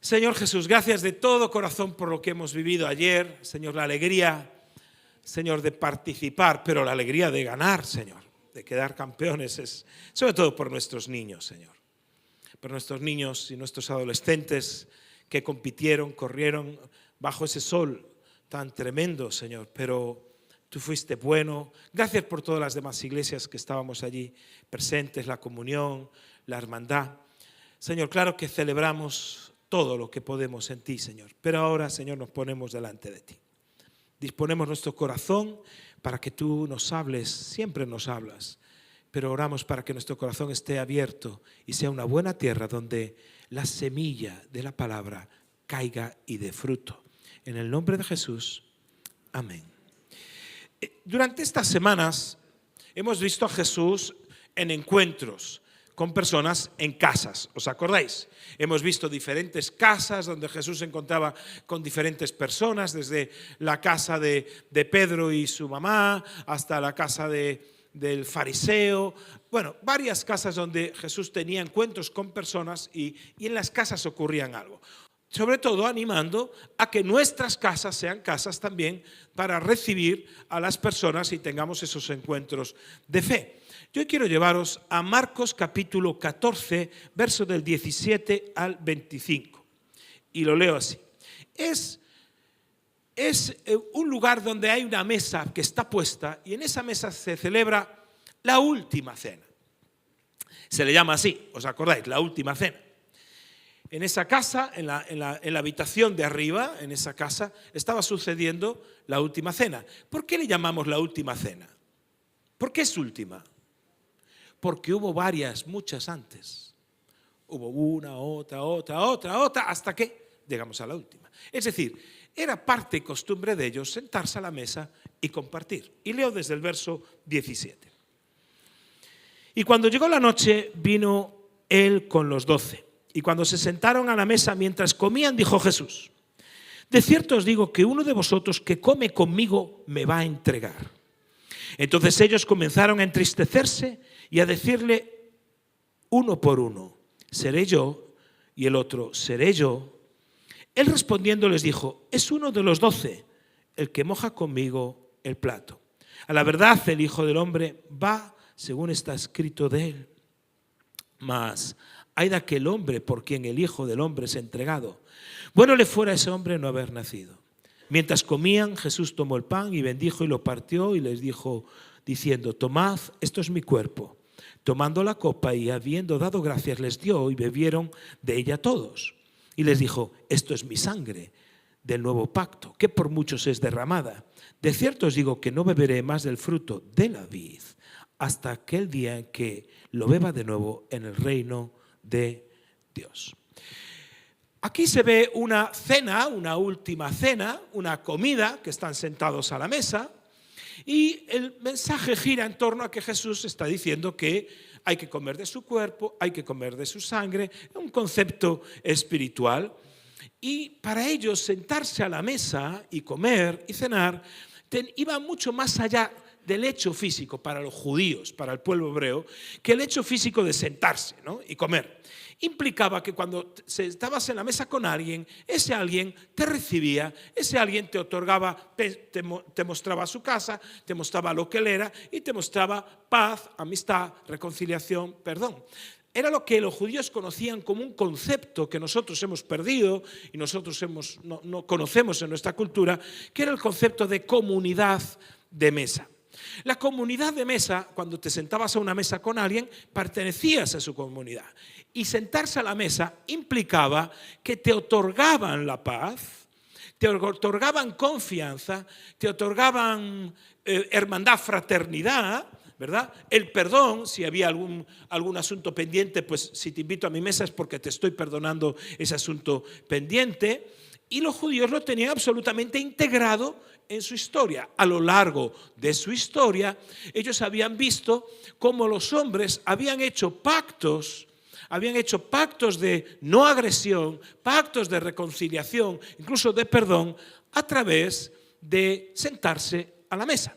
Señor Jesús, gracias de todo corazón por lo que hemos vivido ayer. Señor, la alegría, Señor, de participar, pero la alegría de ganar, Señor, de quedar campeones, es sobre todo por nuestros niños, Señor. Por nuestros niños y nuestros adolescentes que compitieron, corrieron bajo ese sol tan tremendo, Señor, pero tú fuiste bueno. Gracias por todas las demás iglesias que estábamos allí presentes, la comunión, la hermandad. Señor, claro que celebramos todo lo que podemos en ti, Señor, pero ahora, Señor, nos ponemos delante de ti. Disponemos nuestro corazón para que tú nos hables, siempre nos hablas, pero oramos para que nuestro corazón esté abierto y sea una buena tierra donde la semilla de la palabra caiga y dé fruto. En el nombre de Jesús, amén. Durante estas semanas hemos visto a Jesús en encuentros con personas en casas, ¿os acordáis? Hemos visto diferentes casas donde Jesús se encontraba con diferentes personas, desde la casa de Pedro y su mamá hasta la casa del fariseo. Bueno, varias casas donde Jesús tenía encuentros con personas y en las casas ocurrían algo. Sobre todo animando a que nuestras casas sean casas también para recibir a las personas y tengamos esos encuentros de fe. Yo quiero llevaros a Marcos capítulo 14, verso del 17 al 25. Y lo leo así. Es un lugar donde hay una mesa que está puesta y en esa mesa se celebra la última cena. Se le llama así, ¿os acordáis? La última cena. En esa casa, en la habitación de arriba, en esa casa, estaba sucediendo la última cena. ¿Por qué le llamamos la última cena? ¿Por qué es última? Porque hubo varias, muchas antes. Hubo una, otra, hasta que llegamos a la última. Es decir, era parte y costumbre de ellos sentarse a la mesa y compartir. Y leo desde el verso 17. Y cuando llegó la noche, vino él con los 12. Y cuando se sentaron a la mesa mientras comían, dijo Jesús: de cierto os digo que uno de vosotros que come conmigo me va a entregar. Entonces ellos comenzaron a entristecerse y a decirle uno por uno: seré yo, y el otro: seré yo. Él respondiendo les dijo: es uno de los 12 el que moja conmigo el plato. A la verdad el Hijo del Hombre va según está escrito de él. Mas hay de aquel hombre por quien el Hijo del Hombre es entregado. Bueno le fuera a ese hombre no haber nacido. Mientras comían, Jesús tomó el pan y bendijo y lo partió y les dijo, diciendo: tomad, esto es mi cuerpo. Tomando la copa y habiendo dado gracias les dio y bebieron de ella todos. Y les dijo: esto es mi sangre del nuevo pacto, que por muchos es derramada. De cierto os digo que no beberé más del fruto de la vid hasta aquel día en que lo beba de nuevo en el reino de Dios. Aquí se ve una cena, una última cena, una comida, que están sentados a la mesa, y el mensaje gira en torno a que Jesús está diciendo que hay que comer de su cuerpo, hay que comer de su sangre, un concepto espiritual. Y para ellos sentarse a la mesa y comer y cenar iba mucho más allá del hecho físico para los judíos, para el pueblo hebreo, que el hecho físico de sentarse, ¿no?, y comer. Implicaba que cuando estabas en la mesa con alguien, ese alguien te recibía, ese alguien te otorgaba, te mostraba su casa, te mostraba lo que él era y te mostraba paz, amistad, reconciliación, perdón. Era lo que los judíos conocían como un concepto que nosotros hemos perdido y nosotros no conocemos en nuestra cultura, que era el concepto de comunidad de mesa. La comunidad de mesa, cuando te sentabas a una mesa con alguien, pertenecías a su comunidad. Y sentarse a la mesa implicaba que te otorgaban la paz, te otorgaban confianza, te otorgaban hermandad, fraternidad, ¿verdad? El perdón, si había algún asunto pendiente, pues si te invito a mi mesa es porque te estoy perdonando ese asunto pendiente. Y los judíos lo tenían absolutamente integrado en su historia. A lo largo de su historia, ellos habían visto cómo los hombres habían hecho pactos de no agresión, pactos de reconciliación, incluso de perdón, a través de sentarse a la mesa.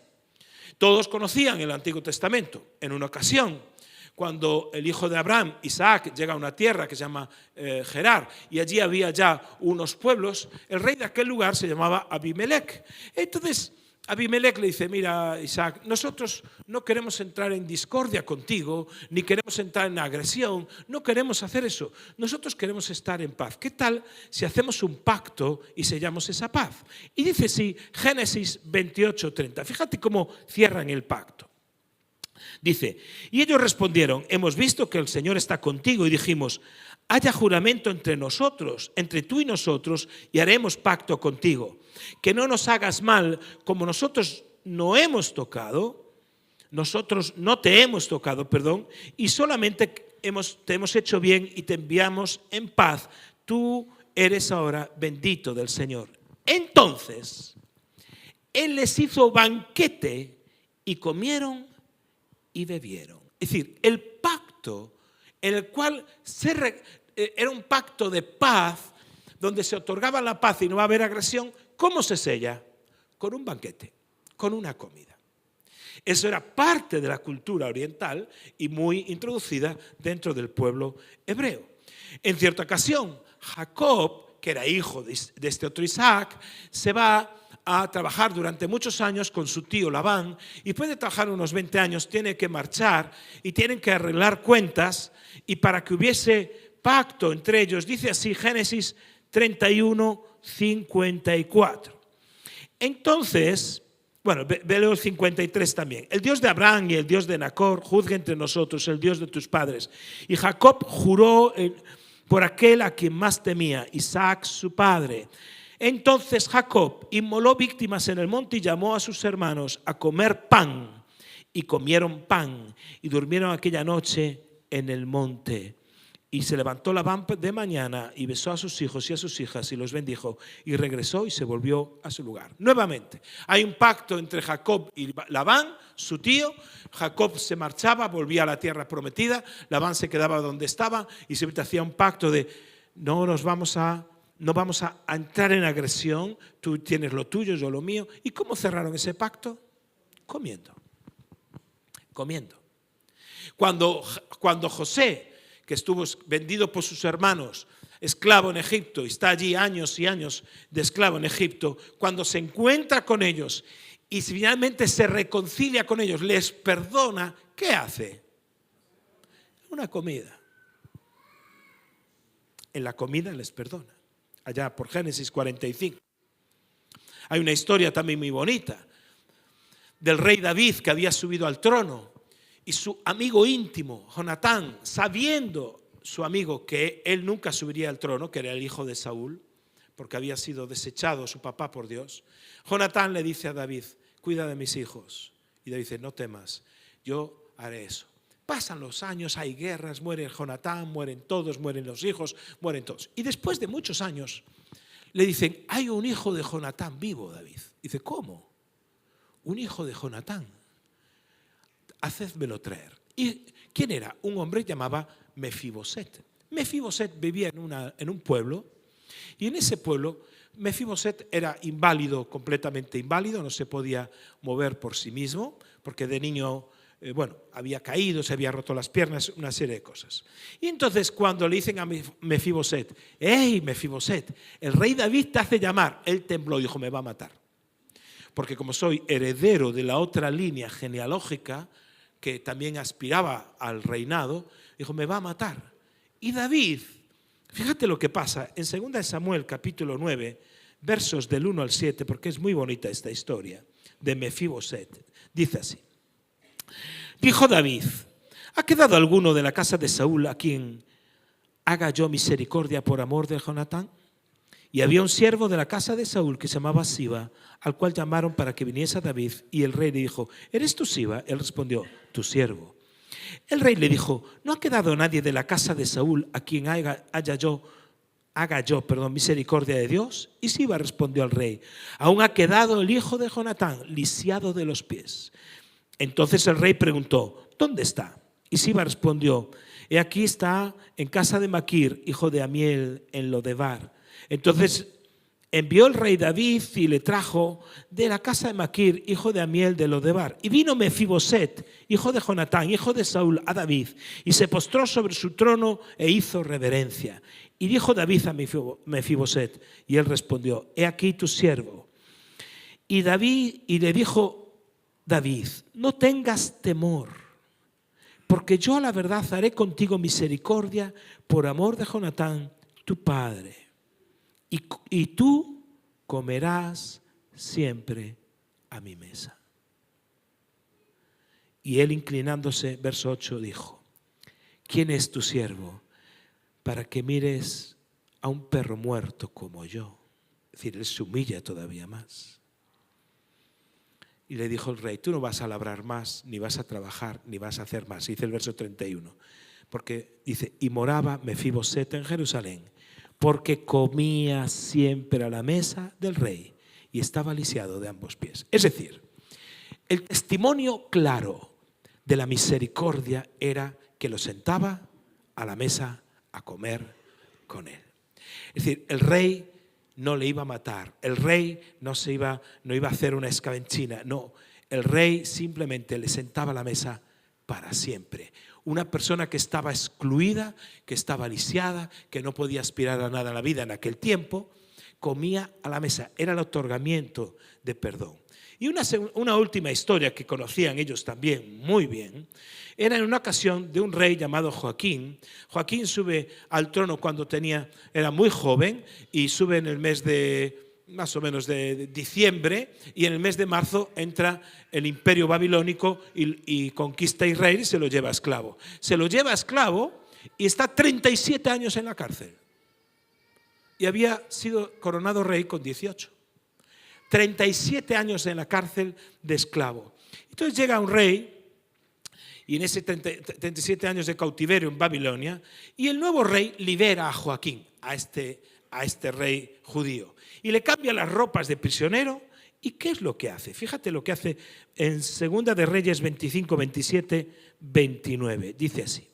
Todos conocían el Antiguo Testamento. En una ocasión, Cuando el hijo de Abraham, Isaac, llega a una tierra que se llama Gerar, y allí había ya unos pueblos, el rey de aquel lugar se llamaba Abimelech. Entonces Abimelech le dice: mira, Isaac, nosotros no queremos entrar en discordia contigo, ni queremos entrar en agresión, no queremos hacer eso. Nosotros queremos estar en paz. ¿Qué tal si hacemos un pacto y sellamos esa paz? Y dice así, Génesis 28:30. Fíjate cómo cierran el pacto. Dice: y ellos respondieron: hemos visto que el Señor está contigo, y dijimos: haya juramento entre nosotros, entre tú y nosotros, y haremos pacto contigo, que no nos hagas mal, como nosotros no te hemos tocado, y solamente te hemos hecho bien y te enviamos en paz. Tú eres ahora bendito del Señor. Entonces Él les hizo banquete y comieron y bebieron. Es decir, el pacto en el cual era un pacto de paz, donde se otorgaba la paz y no va a haber agresión. ¿Cómo se sella? Con un banquete, con una comida. Eso era parte de la cultura oriental y muy introducida dentro del pueblo hebreo. En cierta ocasión, Jacob, que era hijo de este otro Isaac, se va a trabajar durante muchos años con su tío Labán, y después de trabajar unos 20 años tiene que marchar y tienen que arreglar cuentas, y para que hubiese pacto entre ellos, dice así Génesis 31:54. Entonces, bueno, veo el 53 también. El Dios de Abraham y el Dios de Nacor juzgue entre nosotros, el Dios de tus padres. Y Jacob juró por aquel a quien más temía, Isaac su padre. Entonces Jacob inmoló víctimas en el monte y llamó a sus hermanos a comer pan. Y comieron pan y durmieron aquella noche en el monte. Y se levantó Labán de mañana y besó a sus hijos y a sus hijas y los bendijo, y regresó y se volvió a su lugar. Nuevamente, hay un pacto entre Jacob y Labán, su tío. Jacob se marchaba, volvía a la tierra prometida. Labán se quedaba donde estaba y siempre hacía un pacto de no vamos a entrar en agresión, tú tienes lo tuyo, yo lo mío. ¿Y cómo cerraron ese pacto? Comiendo. Cuando José, que estuvo vendido por sus hermanos, esclavo en Egipto, y está allí años y años de esclavo en Egipto, cuando se encuentra con ellos y finalmente se reconcilia con ellos, les perdona, ¿qué hace? Una comida. En la comida les perdona. Allá por Génesis 45. Hay una historia también muy bonita del rey David, que había subido al trono, y su amigo íntimo, Jonatán, sabiendo su amigo que él nunca subiría al trono, que era el hijo de Saúl, porque había sido desechado su papá por Dios, Jonatán le dice a David: cuida de mis hijos. Y David dice: no temas, yo haré eso. Pasan los años, hay guerras, muere Jonatán, mueren todos, mueren los hijos, mueren todos. Y después de muchos años le dicen: hay un hijo de Jonatán vivo, David. Dice: ¿cómo? Un hijo de Jonatán. Hacédmelo traer. ¿Y quién era? Un hombre llamado Mefiboset. Mefiboset vivía en un pueblo, y en ese pueblo Mefiboset era inválido, completamente inválido, no se podía mover por sí mismo, porque de niño había caído, se había roto las piernas, una serie de cosas. Y entonces cuando le dicen a Mefiboset: ¡hey, Mefiboset! El rey David te hace llamar. Él tembló y dijo: me va a matar. Porque como soy heredero de la otra línea genealógica, que también aspiraba al reinado, dijo: me va a matar. Y David, fíjate lo que pasa en 2 Samuel capítulo 9, versos del 1 al 7, porque es muy bonita esta historia de Mefiboset. Dice así: dijo David: ¿ha quedado alguno de la casa de Saúl a quien haga yo misericordia por amor de Jonatán? Y había un siervo de la casa de Saúl que se llamaba Siba, al cual llamaron para que viniese a David, y el rey le dijo: ¿eres tú Siba? Él respondió: tu siervo. El rey le dijo: ¿no ha quedado nadie de la casa de Saúl a quien haga yo misericordia de Dios? Y Siba respondió al rey: aún ha quedado el hijo de Jonatán, lisiado de los pies. Entonces el rey preguntó: ¿dónde está? Y Siba respondió: he aquí está en casa de Maquir, hijo de Amiel, en Lodebar. Entonces envió el rey David y le trajo de la casa de Maquir, hijo de Amiel de Lodebar. Y vino Mefiboset, hijo de Jonatán, hijo de Saúl, a David, y se postró sobre su trono e hizo reverencia. Y dijo David a Mefiboset, y él respondió: he aquí tu siervo. Y le dijo David: no tengas temor, porque yo a la verdad haré contigo misericordia por amor de Jonatán, tu padre. Y tú comerás siempre a mi mesa. Y él, inclinándose, verso 8, dijo: ¿quién es tu siervo para que mires a un perro muerto como yo? Es decir, él se humilla todavía más. Y le dijo el rey: tú no vas a labrar más, ni vas a trabajar, ni vas a hacer más. Dice el verso 31. Porque dice: y moraba Mefiboset en Jerusalén, porque comía siempre a la mesa del rey y estaba lisiado de ambos pies. Es decir, el testimonio claro de la misericordia era que lo sentaba a la mesa a comer con él. Es decir, el rey no le iba a matar, el rey no iba a hacer una escabenchina, no, el rey simplemente le sentaba a la mesa para siempre. Una persona que estaba excluida, que estaba lisiada, que no podía aspirar a nada en la vida en aquel tiempo, comía a la mesa. Era el otorgamiento de perdón. Y una última historia que conocían ellos también muy bien, era en una ocasión de un rey llamado Joaquín. Joaquín sube al trono cuando era muy joven, y sube en el mes de más o menos de diciembre, y en el mes de marzo entra el imperio babilónico y conquista Israel y se lo lleva esclavo. Se lo lleva esclavo y está 37 años en la cárcel. Y había sido coronado rey con 18. 37 años en la cárcel de esclavo. Entonces llega un rey, y en ese 37 años de cautiverio en Babilonia, y el nuevo rey libera a Joaquín, a este rey judío, y le cambia las ropas de prisionero. ¿Y qué es lo que hace? Fíjate lo que hace en 2 de Reyes 25, 27, 29. Dice así: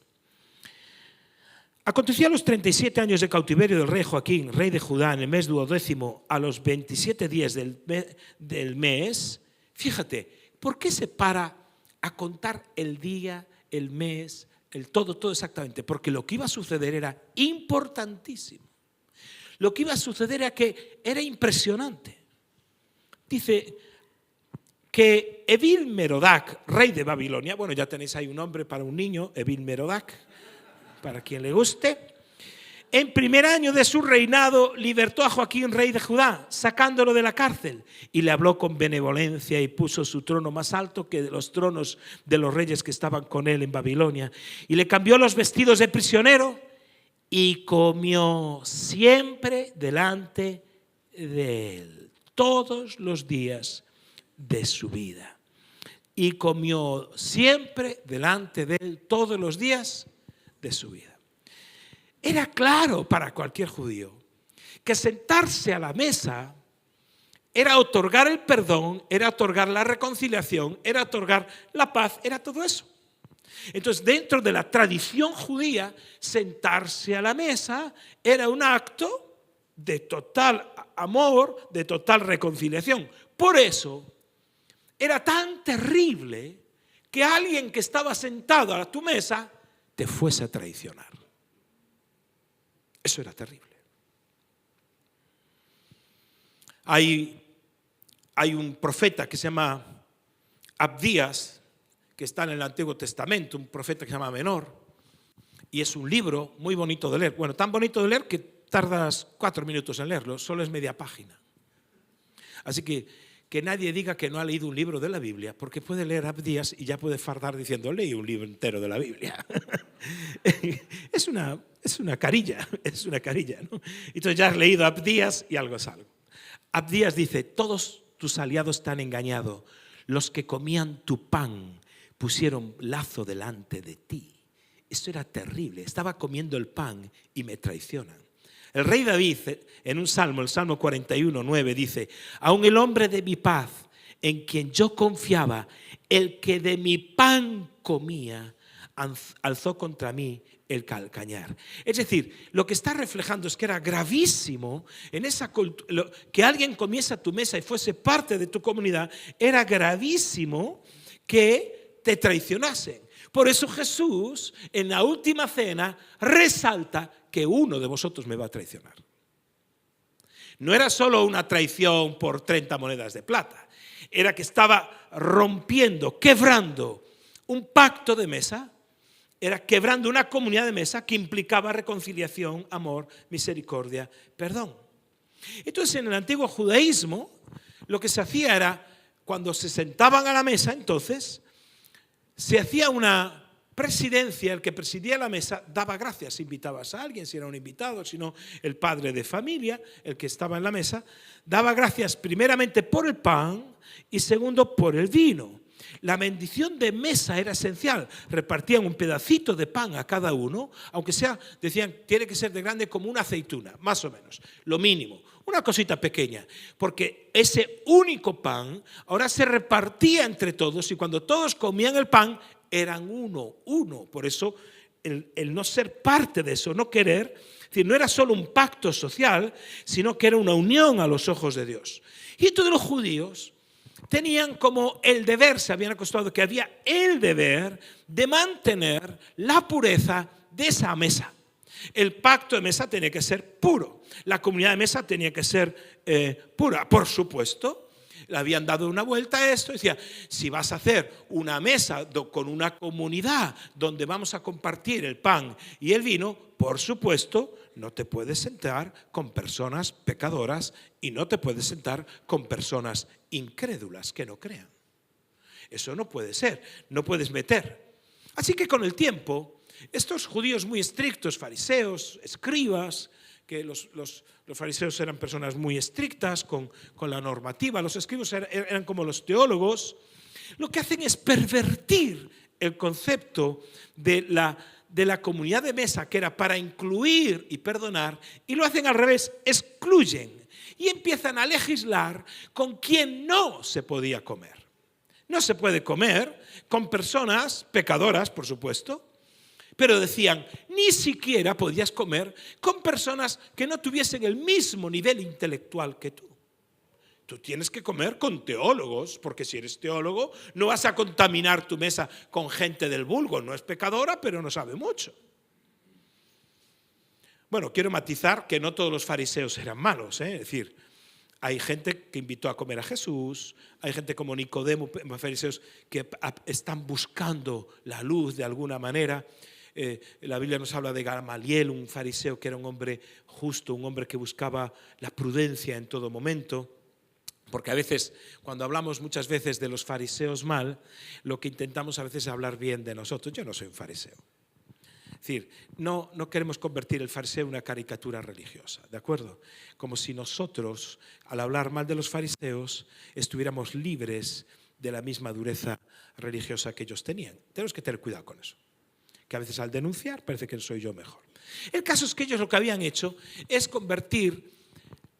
aconteció a los 37 años de cautiverio del rey Joaquín, rey de Judá, en el mes 12, a los 27 días del mes. Fíjate, ¿por qué se para a contar el día, el mes, el todo exactamente? Porque lo que iba a suceder era importantísimo. Lo que iba a suceder era que era impresionante. Dice que Evil-Merodach, rey de Babilonia, bueno, ya tenéis ahí un nombre para un niño, Evil-Merodach, para quien le guste, en primer año de su reinado libertó a Joaquín, rey de Judá, sacándolo de la cárcel, y le habló con benevolencia y puso su trono más alto que de los tronos de los reyes que estaban con él en Babilonia, y le cambió los vestidos de prisionero y comió siempre delante de él, todos los días de su vida. Y comió siempre delante de él todos los días de su vida. Era claro para cualquier judío que sentarse a la mesa era otorgar el perdón, era otorgar la reconciliación, era otorgar la paz, era todo eso. Entonces, dentro de la tradición judía, sentarse a la mesa era un acto de total amor, de total reconciliación. Por eso era tan terrible que alguien que estaba sentado a tu mesa te fuese a traicionar. Eso era terrible. Hay un profeta que se llama Abdías, que está en el Antiguo Testamento, un profeta que se llama Menor, y es un libro muy bonito de leer. Bueno, tan bonito de leer que tardas 4 minutos en leerlo, solo es media página. Así que nadie diga que no ha leído un libro de la Biblia, porque puede leer Abdías y ya puede fardar diciendo: leí un libro entero de la Biblia. Es una carilla, ¿no? Entonces ya has leído Abdías y algo es algo. Abdías dice: todos tus aliados te han engañado, los que comían tu pan pusieron lazo delante de ti. Esto era terrible, estaba comiendo el pan y me traicionan. El rey David, en un salmo, el Salmo 41, 9, dice: aun el hombre de mi paz, en quien yo confiaba, el que de mi pan comía, alzó contra mí el calcañar. Es decir, lo que está reflejando es que era gravísimo en esa que alguien comiese a tu mesa y fuese parte de tu comunidad, era gravísimo que te traicionasen. Por eso Jesús en la última cena resalta que uno de vosotros me va a traicionar. No era solo una traición por 30 monedas de plata, era que estaba rompiendo, quebrando un pacto de mesa, era quebrando una comunidad de mesa que implicaba reconciliación, amor, misericordia, perdón. Entonces, en el antiguo judaísmo, lo que se hacía era, cuando se sentaban a la mesa, entonces, se hacía una presidencia, el que presidía la mesa daba gracias, si invitabas a alguien, si era un invitado, si no el padre de familia, el que estaba en la mesa, daba gracias primeramente por el pan y segundo por el vino. La bendición de mesa era esencial, repartían un pedacito de pan a cada uno, aunque sea, decían, tiene que ser de grande como una aceituna, más o menos, lo mínimo, una cosita pequeña, porque ese único pan ahora se repartía entre todos y cuando todos comían el pan, eran uno. Por eso el no ser parte de eso, no querer, es decir, no era solo un pacto social, sino que era una unión a los ojos de Dios. Y todos los judíos tenían como el deber, se habían acostumbrado que había el deber de mantener la pureza de esa mesa. El pacto de mesa tenía que ser puro, la comunidad de mesa tenía que ser pura, por supuesto. Le habían dado una vuelta a esto, decía, si vas a hacer una mesa con una comunidad donde vamos a compartir el pan y el vino, por supuesto, no te puedes sentar con personas pecadoras y no te puedes sentar con personas incrédulas que no crean. Eso no puede ser, no puedes meter. Así que con el tiempo, estos judíos muy estrictos, fariseos, escribas, que los fariseos eran personas muy estrictas con la normativa, los escribas eran como los teólogos, lo que hacen es pervertir el concepto de la comunidad de mesa, que era para incluir y perdonar, y lo hacen al revés, excluyen y empiezan a legislar con quien no se podía comer. No se puede comer con personas pecadoras, por supuesto, pero decían, ni siquiera podías comer con personas que no tuviesen el mismo nivel intelectual que tú. Tú tienes que comer con teólogos, porque si eres teólogo no vas a contaminar tu mesa con gente del vulgo. No es pecadora, pero no sabe mucho. Bueno, quiero matizar que no todos los fariseos eran malos, Es decir, hay gente que invitó a comer a Jesús, hay gente como Nicodemo, fariseos que están buscando la luz de alguna manera. La Biblia nos habla de Gamaliel, un fariseo que era un hombre justo, un hombre que buscaba la prudencia en todo momento. Porque a veces, cuando hablamos muchas veces de los fariseos mal, lo que intentamos a veces es hablar bien de nosotros. Yo no soy un fariseo. Es decir, no queremos convertir el fariseo en una caricatura religiosa, ¿de acuerdo? Como si nosotros, al hablar mal de los fariseos, estuviéramos libres de la misma dureza religiosa que ellos tenían. Tenemos que tener cuidado con eso, que a veces al denunciar parece que soy yo mejor. El caso es que ellos lo que habían hecho es convertir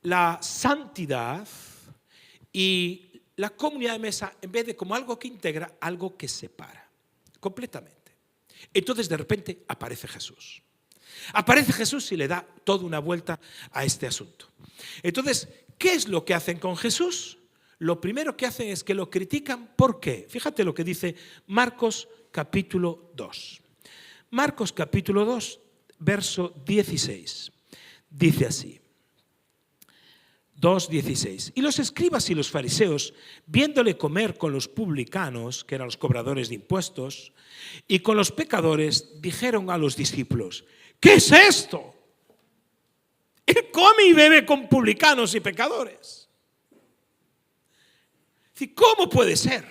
la santidad y la comunidad de mesa, en vez de como algo que integra, algo que separa completamente. Entonces de repente aparece Jesús. Aparece Jesús y le da toda una vuelta a este asunto. Entonces, ¿qué es lo que hacen con Jesús? Lo primero que hacen es que lo critican. ¿Por qué? Fíjate lo que dice Marcos capítulo 2. Marcos capítulo 2, verso 16. Dice así. 2:16. Y los escribas y los fariseos, viéndole comer con los publicanos, que eran los cobradores de impuestos, y con los pecadores, dijeron a los discípulos, ¿qué es esto? Él come y bebe con publicanos y pecadores. ¿Cómo puede ser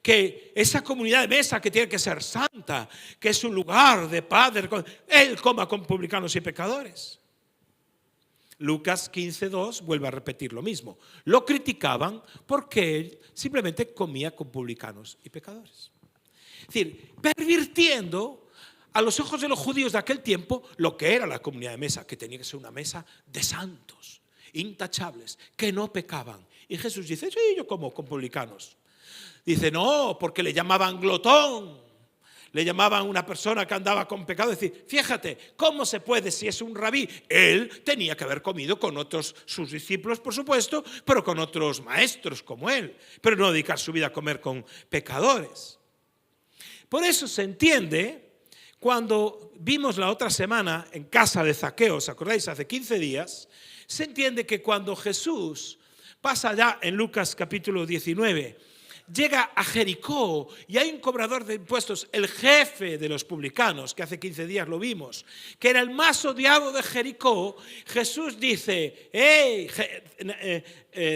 que esa comunidad de mesa que tiene que ser santa, que es un lugar de padre, él coma con publicanos y pecadores? Lucas 15:2 vuelve a repetir lo mismo. Lo criticaban porque él simplemente comía con publicanos y pecadores. Es decir, pervirtiendo a los ojos de los judíos de aquel tiempo lo que era la comunidad de mesa, que tenía que ser una mesa de santos, intachables, que no pecaban. Y Jesús dice, sí, yo como con publicanos. Dice, no, porque le llamaban glotón, Le llamaban una persona que andaba con pecado, decir, fíjate, ¿cómo se puede si es un rabí? Él tenía que haber comido con otros, sus discípulos, por supuesto, pero con otros maestros como él, pero no dedicar su vida a comer con pecadores. Por eso se entiende, cuando vimos la otra semana en casa de Zaqueo, ¿os acordáis? Hace 15 días, se entiende que cuando Jesús pasa ya en Lucas capítulo 19, llega a Jericó y hay un cobrador de impuestos, el jefe de los publicanos, que hace 15 días lo vimos, que era el más odiado de Jericó. Jesús dice,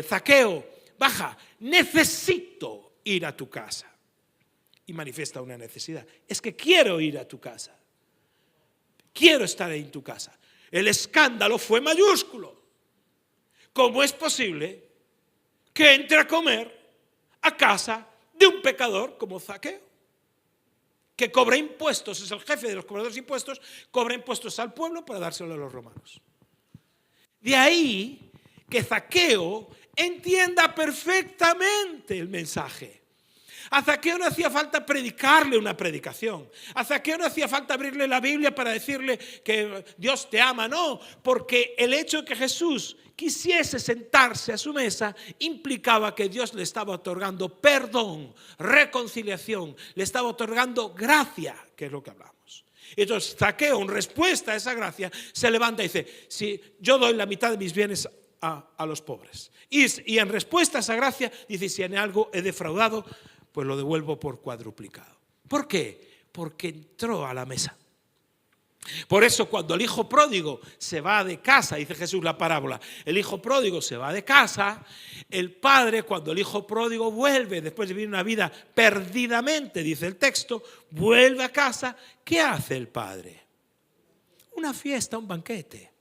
Zaqueo, baja, necesito ir a tu casa. Y manifiesta una necesidad. Es que quiero ir a tu casa. Quiero estar ahí en tu casa. El escándalo fue mayúsculo. ¿Cómo es posible que entre a comer a casa de un pecador como Zaqueo, que cobra impuestos, es el jefe de los cobradores de impuestos, cobra impuestos al pueblo para dárselo a los romanos? De ahí que Zaqueo entienda perfectamente el mensaje. A Zaqueo no hacía falta predicarle una predicación. A Zaqueo no hacía falta abrirle la Biblia para decirle que Dios te ama. No, porque el hecho de que Jesús quisiese sentarse a su mesa implicaba que Dios le estaba otorgando perdón, reconciliación, le estaba otorgando gracia, que es lo que hablamos. Entonces Zaqueo, en respuesta a esa gracia, se levanta y dice, si yo doy la mitad de mis bienes a los pobres. Y en respuesta a esa gracia, dice, si en algo he defraudado, pues lo devuelvo por cuadruplicado. ¿Por qué? Porque entró a la mesa. Por eso cuando el hijo pródigo se va de casa, dice Jesús la parábola, el hijo pródigo se va de casa, el padre, cuando el hijo pródigo vuelve, después de vivir una vida perdidamente, dice el texto, vuelve a casa, ¿qué hace el padre? Una fiesta, un banquete.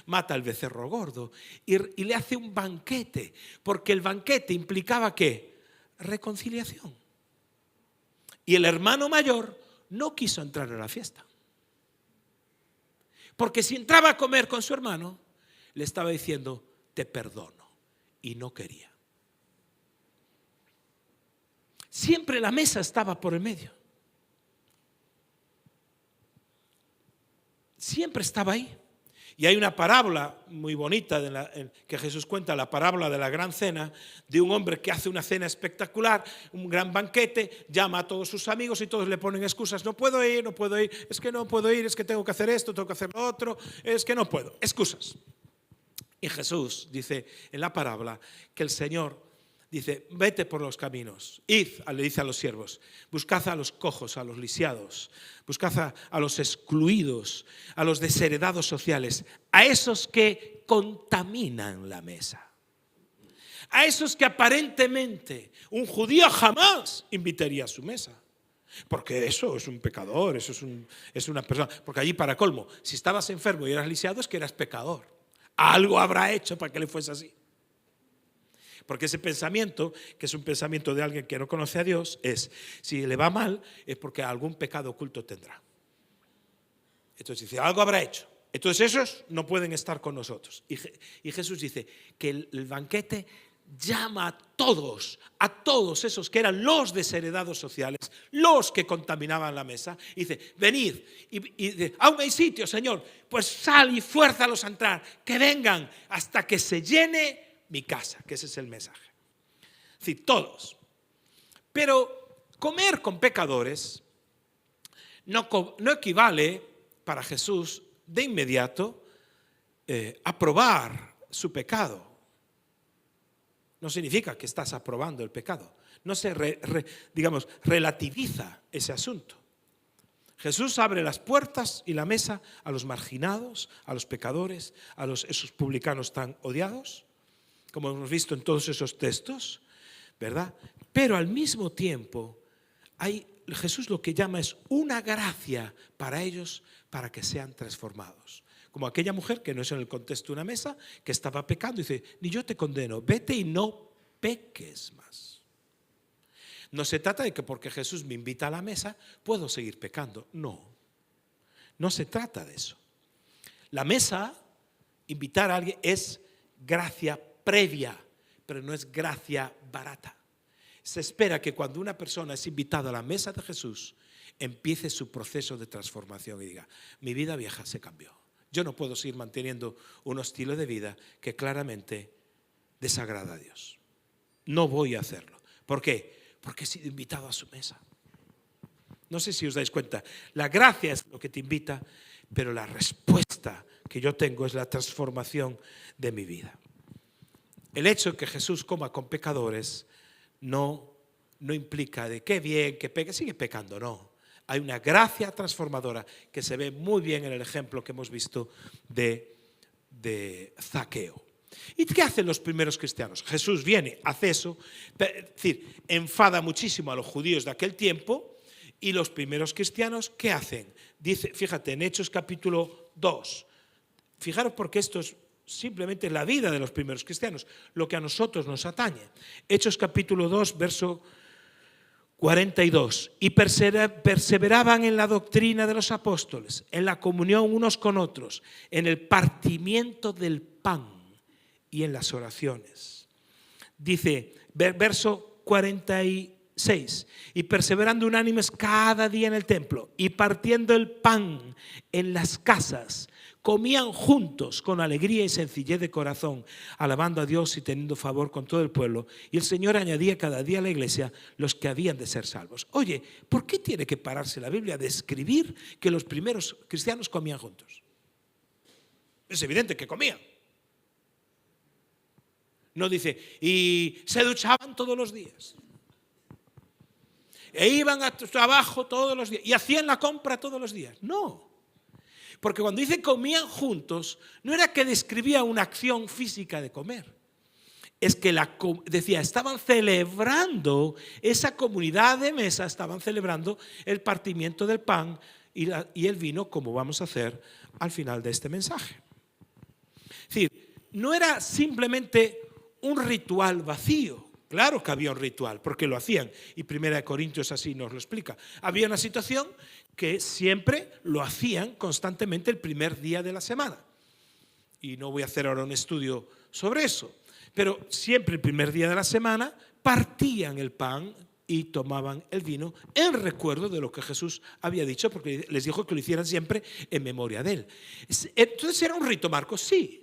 Mata al becerro gordo y le hace un banquete, porque el banquete implicaba ¿qué? Reconciliación. Y el hermano mayor no quiso entrar a la fiesta. Porque si entraba a comer con su hermano, le estaba diciendo, te perdono. Y no quería. Siempre la mesa estaba por el medio. Siempre estaba ahí. Y hay una parábola muy bonita que Jesús cuenta, la parábola de la gran cena, de un hombre que hace una cena espectacular, un gran banquete, llama a todos sus amigos y todos le ponen excusas. No puedo ir, es que no puedo ir, es que tengo que hacer esto, tengo que hacer lo otro, es que no puedo. Excusas. Y Jesús dice en la parábola que el Señor dice, vete por los caminos, id, le dice a los siervos, buscad a los cojos, a los lisiados, buscad a los excluidos, a los desheredados sociales, a esos que contaminan la mesa, a esos que aparentemente un judío jamás invitaría a su mesa. Porque eso es un pecador, eso es una persona. Porque allí, para colmo, si estabas enfermo y eras lisiado, es que eras pecador. Algo habrá hecho para que le fuese así. Porque ese pensamiento, que es un pensamiento de alguien que no conoce a Dios, es, si le va mal, es porque algún pecado oculto tendrá. Entonces dice, algo habrá hecho. Entonces esos no pueden estar con nosotros. Y Jesús dice que el banquete llama a todos esos que eran los desheredados sociales, los que contaminaban la mesa, y dice, venid, y dice, aún hay sitio, Señor, pues sal y fuérzalos a entrar, que vengan hasta que se llene mi casa, que ese es el mensaje. Es decir, todos. Pero comer con pecadores no equivale para Jesús de inmediato aprobar su pecado. No significa que estás aprobando el pecado. No se, relativiza ese asunto. Jesús abre las puertas y la mesa a los marginados, a los pecadores, a esos publicanos tan odiados, como hemos visto en todos esos textos, ¿verdad? Pero al mismo tiempo, Jesús lo que llama es una gracia para ellos, para que sean transformados. Como aquella mujer que no es en el contexto de una mesa, que estaba pecando y dice, ni yo te condeno, vete y no peques más. No se trata de que porque Jesús me invita a la mesa, puedo seguir pecando. No, no se trata de eso. La mesa, invitar a alguien, es gracia previa, pero no es gracia barata. Se espera que cuando una persona es invitada a la mesa de Jesús, empiece su proceso de transformación y diga, mi vida vieja se cambió. Yo no puedo seguir manteniendo un estilo de vida que claramente desagrada a Dios. No voy a hacerlo. ¿Por qué? Porque he sido invitado a su mesa. No sé si os dais cuenta, la gracia es lo que te invita, pero la respuesta que yo tengo es la transformación de mi vida. El hecho de que Jesús coma con pecadores no implica de qué bien, que peque, sigue pecando, no. Hay una gracia transformadora que se ve muy bien en el ejemplo que hemos visto de Zaqueo. ¿Y qué hacen los primeros cristianos? Jesús viene, hace eso, es decir, enfada muchísimo a los judíos de aquel tiempo, y los primeros cristianos, ¿qué hacen? Dice, fíjate, en Hechos capítulo 2, fijaros porque esto es simplemente la vida de los primeros cristianos, lo que a nosotros nos atañe. Hechos capítulo 2, verso 42. Y perseveraban en la doctrina de los apóstoles, en la comunión unos con otros, en el partimiento del pan y en las oraciones. Dice, verso 46, y perseverando unánimes cada día en el templo y partiendo el pan en las casas, comían juntos con alegría y sencillez de corazón, alabando a Dios y teniendo favor con todo el pueblo. Y el Señor añadía cada día a la iglesia los que habían de ser salvos. Oye, ¿por qué tiene que pararse la Biblia de escribir que los primeros cristianos comían juntos? Es evidente que comían. No dice, y se duchaban todos los días. E iban a trabajo todos los días. Y hacían la compra todos los días. No. Porque cuando dice comían juntos, no era que describía una acción física de comer. Es que decía, estaban celebrando esa comunidad de mesa, estaban celebrando el partimiento del pan y el vino, como vamos a hacer al final de este mensaje. Es decir, no era simplemente un ritual vacío. Claro que había un ritual, porque lo hacían. Y 1 Corintios así nos lo explica. Había una situación que siempre lo hacían constantemente el primer día de la semana. Y no voy a hacer ahora un estudio sobre eso. Pero siempre el primer día de la semana partían el pan y tomaban el vino en recuerdo de lo que Jesús había dicho, porque les dijo que lo hicieran siempre en memoria de él. Entonces, ¿era un rito, Marcos? Sí.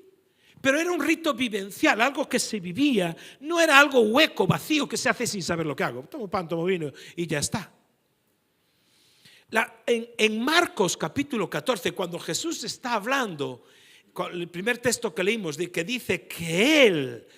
Pero era un rito vivencial, algo que se vivía, no era algo hueco, vacío, que se hace sin saber lo que hago. Tomo pan, tomo vino y ya está. En Marcos capítulo 14, cuando Jesús está hablando, el primer texto que leímos, de que dice que él,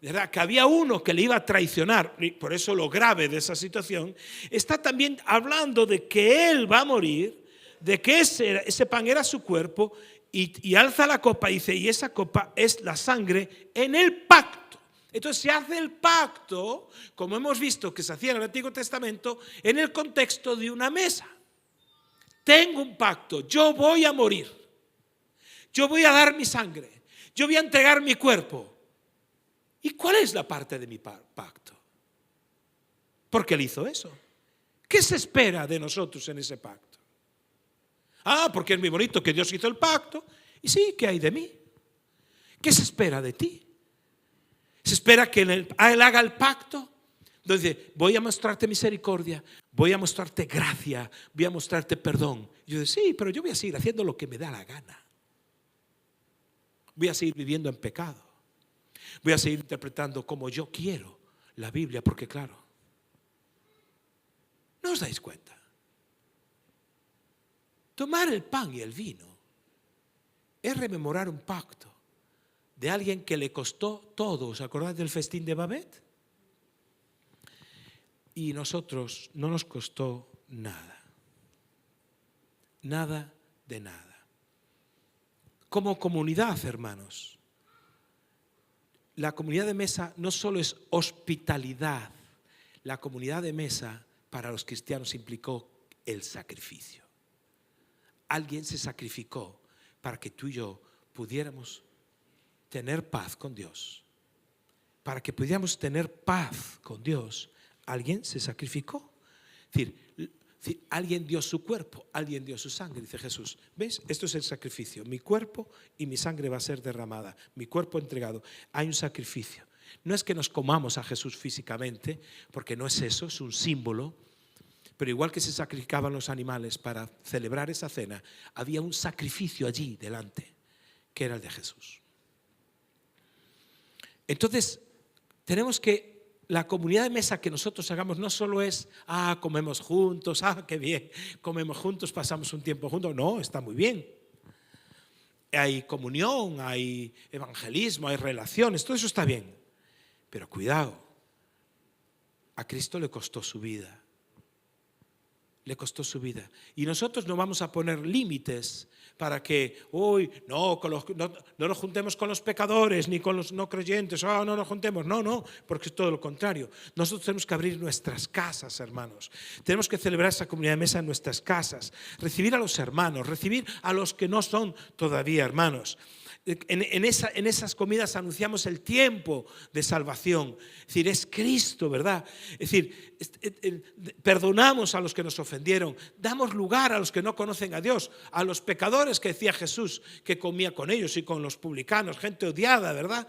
¿verdad?, que había uno que le iba a traicionar, y por eso lo grave de esa situación, está también hablando de que él va a morir, de que ese pan era su cuerpo. Y alza la copa y dice, y esa copa es la sangre en el pacto. Entonces se hace el pacto, como hemos visto que se hacía en el Antiguo Testamento, en el contexto de una mesa. Tengo un pacto, yo voy a morir, yo voy a dar mi sangre, yo voy a entregar mi cuerpo. ¿Y cuál es la parte de mi pacto? Porque él hizo eso. ¿Qué se espera de nosotros en ese pacto? Porque es muy bonito que Dios hizo el pacto. Y sí, ¿qué hay de mí? ¿Qué se espera de ti? Se espera que él haga el pacto. Entonces dice, voy a mostrarte misericordia, voy a mostrarte gracia, voy a mostrarte perdón. Y yo digo, sí, pero yo voy a seguir haciendo lo que me da la gana. Voy a seguir viviendo en pecado. Voy a seguir interpretando como yo quiero la Biblia, porque claro, ¿no os dais cuenta? Tomar el pan y el vino es rememorar un pacto de alguien que le costó todo. ¿Os acordáis del festín de Babet? Y nosotros no nos costó nada. Nada de nada. Como comunidad, hermanos, la comunidad de mesa no solo es hospitalidad. La comunidad de mesa para los cristianos implicó el sacrificio. Alguien se sacrificó para que tú y yo pudiéramos tener paz con Dios. Para que pudiéramos tener paz con Dios, alguien se sacrificó. Es decir, alguien dio su cuerpo, alguien dio su sangre, dice Jesús. ¿Ves? Esto es el sacrificio. Mi cuerpo y mi sangre va a ser derramada. Mi cuerpo entregado. Hay un sacrificio. No es que nos comamos a Jesús físicamente, porque no es eso, es un símbolo. Pero igual que se sacrificaban los animales para celebrar esa cena, había un sacrificio allí delante, que era el de Jesús. Entonces, tenemos que, la comunidad de mesa que nosotros hagamos no solo es, comemos juntos, qué bien, comemos juntos, pasamos un tiempo juntos. No, está muy bien. Hay comunión, hay evangelismo, hay relaciones, todo eso está bien. Pero cuidado, a Cristo le costó su vida. Le costó su vida. Y nosotros no vamos a poner límites para que, no nos juntemos con los pecadores ni con los no creyentes, no nos juntemos. No, porque es todo lo contrario. Nosotros tenemos que abrir nuestras casas, hermanos. Tenemos que celebrar esa comunidad de mesa en nuestras casas. Recibir a los hermanos, recibir a los que no son todavía hermanos. En esas comidas anunciamos el tiempo de salvación. Es decir, es Cristo, ¿verdad? Es decir, perdonamos a los que nos ofendieron, damos lugar a los que no conocen a Dios, a los pecadores que decía Jesús que comía con ellos y con los publicanos, gente odiada, ¿verdad?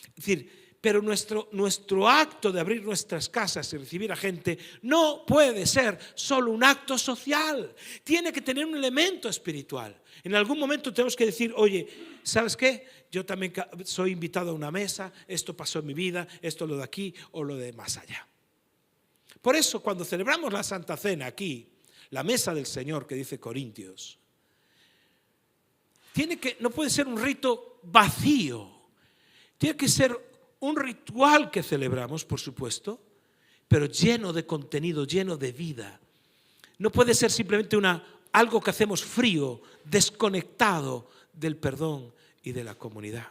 Es decir, pero nuestro acto de abrir nuestras casas y recibir a gente no puede ser solo un acto social, tiene que tener un elemento espiritual. En algún momento tenemos que decir, oye, ¿sabes qué? Yo también soy invitado a una mesa, esto pasó en mi vida, esto lo de aquí o lo de más allá. Por eso cuando celebramos la Santa Cena aquí, la mesa del Señor que dice Corintios, no puede ser un rito vacío, tiene que ser un ritual que celebramos, por supuesto, pero lleno de contenido, lleno de vida. No puede ser simplemente algo que hacemos frío, desconectado del perdón y de la comunidad.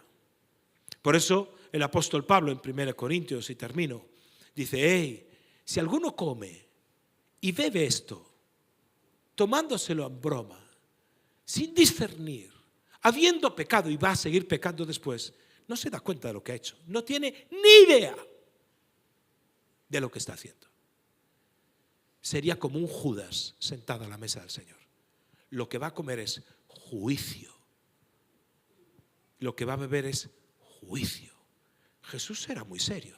Por eso el apóstol Pablo en 1 Corintios, y termino, dice, si alguno come y bebe esto, tomándoselo en broma, sin discernir, habiendo pecado y va a seguir pecando después, no se da cuenta de lo que ha hecho, no tiene ni idea de lo que está haciendo. Sería como un Judas sentado a la mesa del Señor. Lo que va a comer es juicio. Lo que va a beber es juicio. Jesús era muy serio.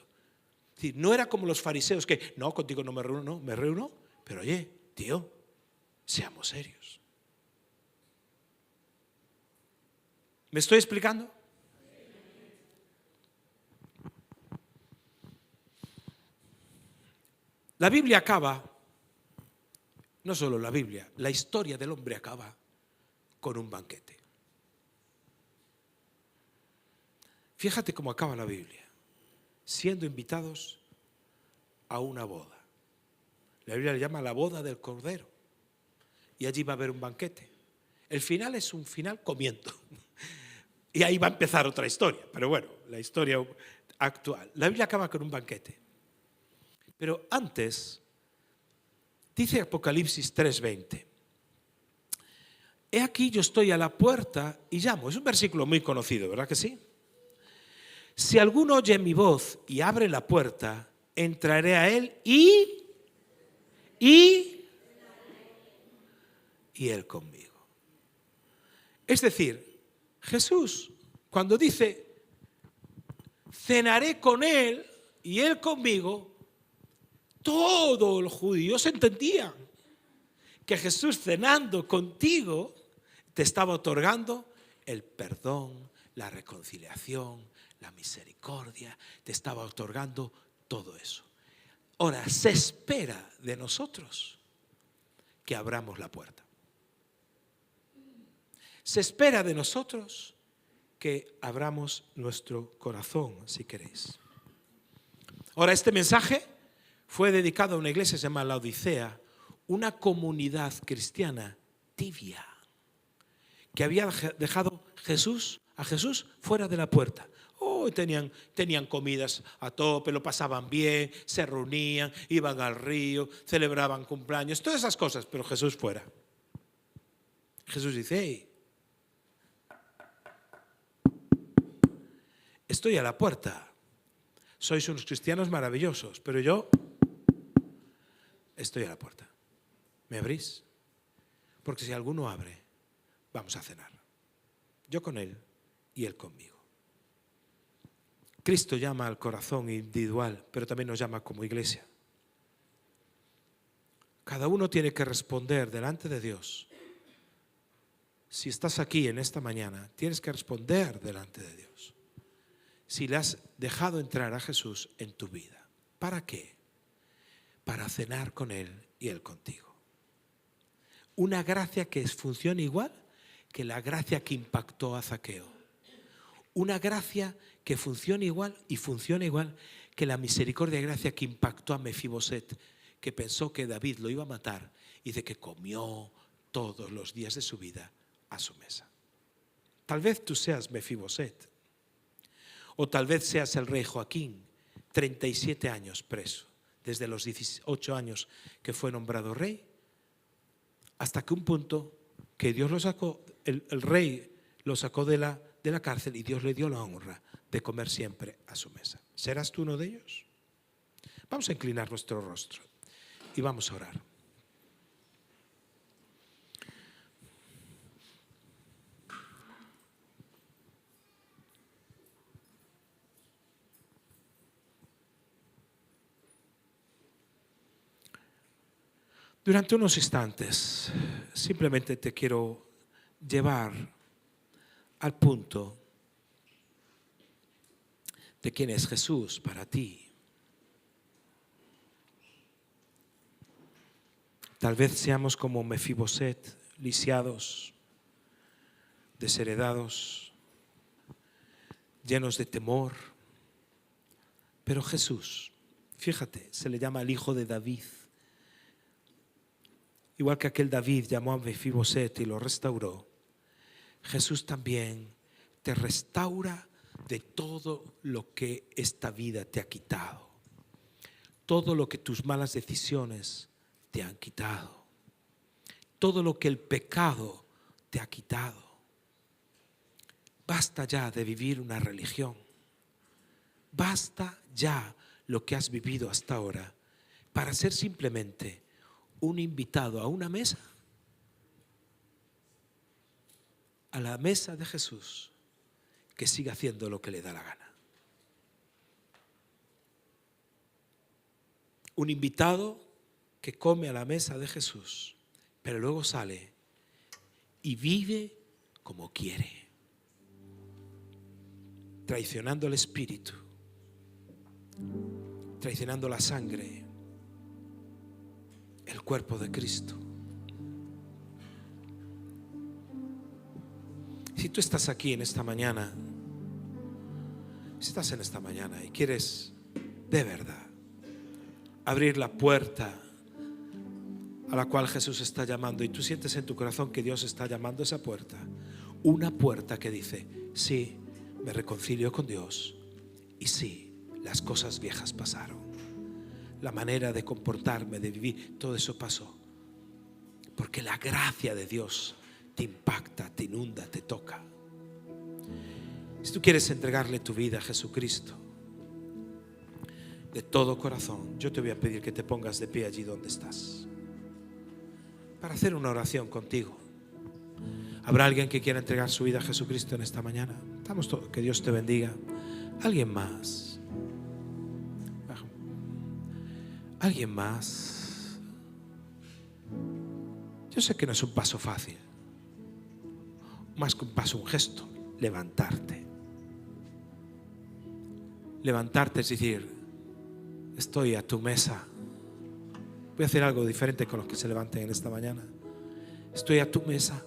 Es decir, no era como los fariseos que, no, contigo no me reúno, pero oye, tío, seamos serios. ¿Me estoy explicando? La Biblia acaba, no solo la Biblia, la historia del hombre acaba con un banquete. Fíjate cómo acaba la Biblia, siendo invitados a una boda. La Biblia le llama la boda del Cordero. Y allí va a haber un banquete. El final es un final comiendo. Y ahí va a empezar otra historia. Pero bueno, la historia actual. La Biblia acaba con un banquete. Pero antes, dice Apocalipsis 3:20. He aquí yo estoy a la puerta y llamo. Es un versículo muy conocido, ¿verdad que sí? Si alguno oye mi voz y abre la puerta, entraré a él y él conmigo. Es decir, Jesús, cuando dice, cenaré con él y él conmigo, todos los judíos entendían que Jesús cenando contigo te estaba otorgando el perdón, la reconciliación, la misericordia, te estaba otorgando todo eso. Ahora, se espera de nosotros que abramos la puerta. Se espera de nosotros que abramos nuestro corazón, si queréis. Ahora, este mensaje fue dedicado a una iglesia que se llama La Odisea, una comunidad cristiana tibia, que había dejado a Jesús fuera de la puerta. Tenían comidas a tope, lo pasaban bien, se reunían, iban al río, celebraban cumpleaños, todas esas cosas, pero Jesús fuera. Jesús dice, estoy a la puerta, sois unos cristianos maravillosos, pero yo estoy a la puerta. ¿Me abrís? Porque si alguno abre, vamos a cenar. Yo con él y él conmigo. Cristo llama al corazón individual, pero también nos llama como iglesia. Cada uno tiene que responder delante de Dios. Si estás aquí en esta mañana, tienes que responder delante de Dios. Si le has dejado entrar a Jesús en tu vida. ¿Para qué? Para cenar con Él y Él contigo. Una gracia que funciona igual que la gracia que impactó a Zaqueo. Una gracia que funciona igual que la misericordia y gracia que impactó a Mefiboset, que pensó que David lo iba a matar y de que comió todos los días de su vida a su mesa. Tal vez tú seas Mefiboset, o tal vez seas el rey Joaquín, 37 años preso, desde los 18 años que fue nombrado rey, hasta que un punto que Dios lo sacó, el rey lo sacó de la cárcel y Dios le dio la honra de comer siempre a su mesa. ¿Serás tú uno de ellos? Vamos a inclinar nuestro rostro y vamos a orar. Durante unos instantes, simplemente te quiero llevar al punto de quién es Jesús para ti. Tal vez seamos como Mefiboset, lisiados, desheredados, llenos de temor. Pero Jesús, fíjate, se le llama el hijo de David. Igual que aquel David llamó a Mefiboset y lo restauró, Jesús también te restaura de todo lo que esta vida te ha quitado, todo lo que tus malas decisiones te han quitado, todo lo que el pecado te ha quitado. Basta ya de vivir una religión, basta ya lo que has vivido hasta ahora para ser simplemente un invitado a una mesa, a la mesa de Jesús, que siga haciendo lo que le da la gana. Un invitado que come a la mesa de Jesús, pero luego sale y vive como quiere, traicionando el espíritu, traicionando la sangre, el cuerpo de Cristo. Si tú estás aquí en esta mañana, si estás en esta mañana y quieres de verdad abrir la puerta a la cual Jesús está llamando, y tú sientes en tu corazón que Dios está llamando a esa puerta, una puerta que dice: sí, me reconcilio con Dios, y sí, las cosas viejas pasaron, la manera de comportarme, de vivir, todo eso pasó, porque la gracia de Dios te impacta, te inunda, te toca. Si tú quieres entregarle tu vida a Jesucristo de todo corazón, yo te voy a pedir que te pongas de pie allí donde estás para hacer una oración contigo. ¿Habrá alguien que quiera entregar su vida a Jesucristo en esta mañana? Estamos todos. Que Dios te bendiga. ¿Alguien más? ¿Alguien más? Yo sé que no es un paso fácil, más que un paso, un gesto. Levantarte. Levantarte es decir: estoy a tu mesa. Voy a hacer algo diferente con los que se levanten en esta mañana. Estoy a tu mesa.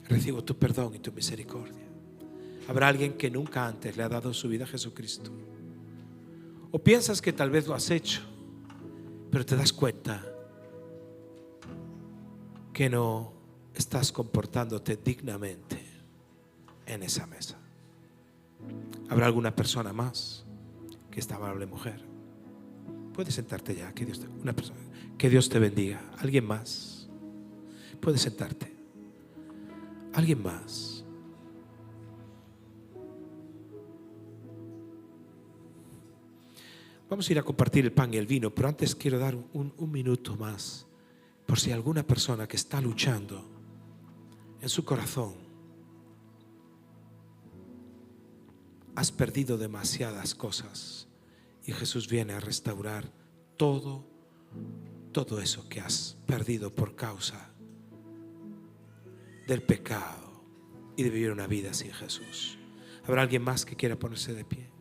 Recibo tu perdón y tu misericordia. Habrá alguien que nunca antes le ha dado su vida a Jesucristo. O piensas que tal vez lo has hecho, pero te das cuenta que no estás comportándote dignamente en esa mesa. ¿Habrá alguna persona más? Que esta amable mujer. Puedes sentarte ya. Que Dios te bendiga. ¿Alguien más? Puedes sentarte. ¿Alguien más? Vamos a ir a compartir el pan y el vino, pero antes quiero dar un minuto más por si alguna persona que está luchando en su corazón. Has perdido demasiadas cosas y Jesús viene a restaurar todo todo eso que has perdido por causa del pecado y de vivir una vida sin Jesús. ¿Habrá alguien más que quiera ponerse de pie?